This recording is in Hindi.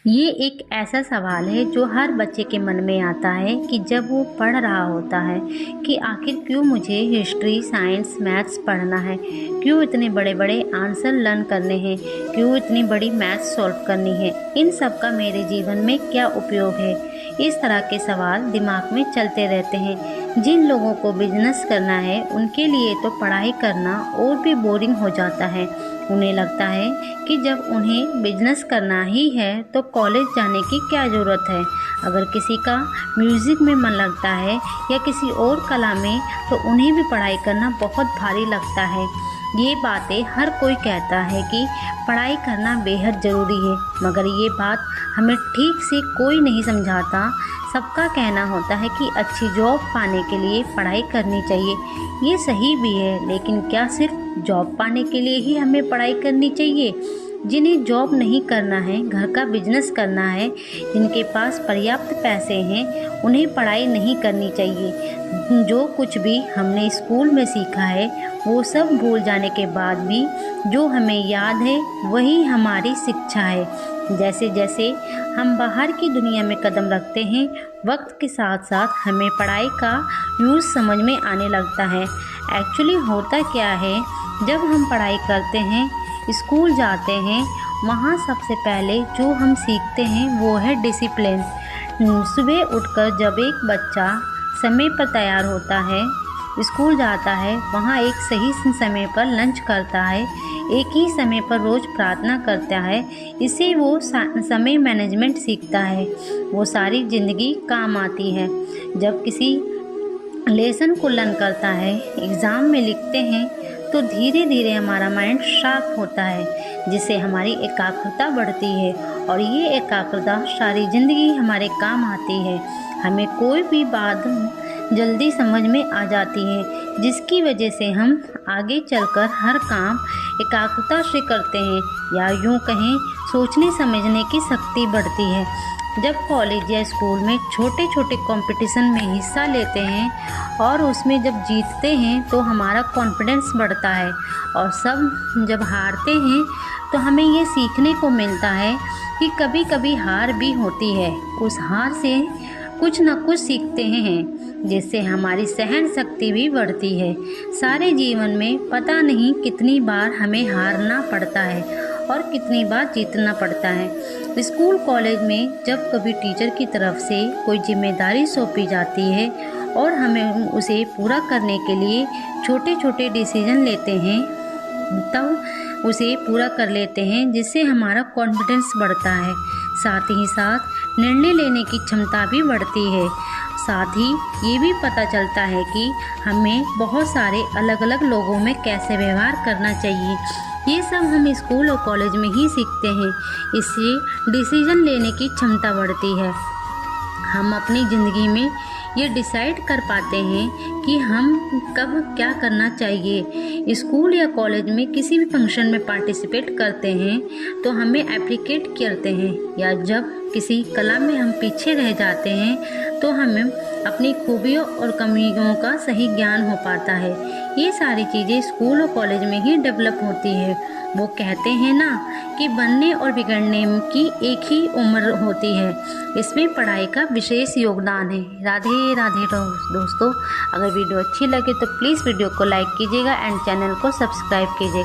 ये एक ऐसा सवाल है जो हर बच्चे के मन में आता है कि जब वो पढ़ रहा होता है कि आखिर क्यों मुझे हिस्ट्री, साइंस, मैथ्स पढ़ना है, क्यों इतने बड़े बड़े आंसर लर्न करने हैं, क्यों इतनी बड़ी मैथ्स सॉल्व करनी है, इन सब का मेरे जीवन में क्या उपयोग है। इस तरह के सवाल दिमाग में चलते रहते हैं। जिन लोगों को बिजनेस करना है उनके लिए तो पढ़ाई करना और भी बोरिंग हो जाता है। उन्हें लगता है कि जब उन्हें बिजनेस करना ही है तो कॉलेज जाने की क्या ज़रूरत है। अगर किसी का म्यूज़िक में मन लगता है या किसी और कला में तो उन्हें भी पढ़ाई करना बहुत भारी लगता है। ये बातें हर कोई कहता है कि पढ़ाई करना बेहद ज़रूरी है, मगर ये बात हमें ठीक से कोई नहीं समझाता। सबका कहना होता है कि अच्छी जॉब पाने के लिए पढ़ाई करनी चाहिए। ये सही भी है, लेकिन क्या सिर्फ जॉब पाने के लिए ही हमें पढ़ाई करनी चाहिए? जिन्हें जॉब नहीं करना है, घर का बिजनेस करना है, जिनके पास पर्याप्त पैसे हैं, उन्हें पढ़ाई नहीं करनी चाहिए। जो कुछ भी हमने स्कूल में सीखा है वो सब भूल जाने के बाद भी जो हमें याद है वही हमारी शिक्षा है। जैसे जैसे हम बाहर की दुनिया में कदम रखते हैं, वक्त के साथ साथ हमें पढ़ाई का यूज़ समझ में आने लगता है। एक्चुअली होता क्या है, जब हम पढ़ाई करते हैं, स्कूल जाते हैं, वहाँ सबसे पहले जो हम सीखते हैं वो है डिसिप्लिन। सुबह उठकर जब एक बच्चा समय पर तैयार होता है, स्कूल जाता है, वहाँ एक सही समय पर लंच करता है, एक ही समय पर रोज़ प्रार्थना करता है, इससे वो समय मैनेजमेंट सीखता है। वो सारी ज़िंदगी काम आती है। जब किसी लेसन को लर्न करता है, एग्ज़ाम में लिखते हैं, तो धीरे धीरे हमारा माइंड शार्प होता है, जिससे हमारी एकाग्रता बढ़ती है और ये एकाग्रता सारी ज़िंदगी हमारे काम आती है। हमें कोई भी बात जल्दी समझ में आ जाती है, जिसकी वजह से हम आगे चलकर हर काम एकाग्रता से करते हैं, या यूँ कहें सोचने समझने की शक्ति बढ़ती है। जब कॉलेज या स्कूल में छोटे छोटे कंपटीशन में हिस्सा लेते हैं और उसमें जब जीतते हैं तो हमारा कॉन्फिडेंस बढ़ता है, और सब जब हारते हैं तो हमें ये सीखने को मिलता है कि कभी कभी हार भी होती है। उस हार से कुछ न कुछ सीखते हैं, जिससे हमारी सहन शक्ति भी बढ़ती है। सारे जीवन में पता नहीं कितनी बार हमें हारना पड़ता है और कितनी बार जीतना पड़ता है। स्कूल कॉलेज में जब कभी टीचर की तरफ से कोई जिम्मेदारी सौंपी जाती है और हमें उसे पूरा करने के लिए छोटे छोटे डिसीजन लेते हैं, तब उसे पूरा कर लेते हैं, जिससे हमारा कॉन्फिडेंस बढ़ता है। साथ ही साथ निर्णय लेने की क्षमता भी बढ़ती है। साथ ही ये भी पता चलता है कि हमें बहुत सारे अलग अलग लोगों में कैसे व्यवहार करना चाहिए। ये सब हम स्कूल और कॉलेज में ही सीखते हैं। इससे डिसीजन लेने की क्षमता बढ़ती है। हम अपनी ज़िंदगी में ये डिसाइड कर पाते हैं कि हम कब क्या करना चाहिए। स्कूल या कॉलेज में किसी भी फंक्शन में पार्टिसिपेट करते हैं तो हमें एप्रिकेट करते हैं, या जब किसी कला में हम पीछे रह जाते हैं तो हमें अपनी खूबियों और कमियों का सही ज्ञान हो पाता है। ये सारी चीज़ें स्कूल और कॉलेज में ही डेवलप होती है। वो कहते हैं ना कि बनने और बिगड़ने की एक ही उम्र होती है। इसमें पढ़ाई का विशेष योगदान है। राधे राधे दोस्तों, अगर वीडियो अच्छी लगे तो प्लीज़ वीडियो को लाइक कीजिएगा एंड चैनल को सब्सक्राइब कीजिएगा।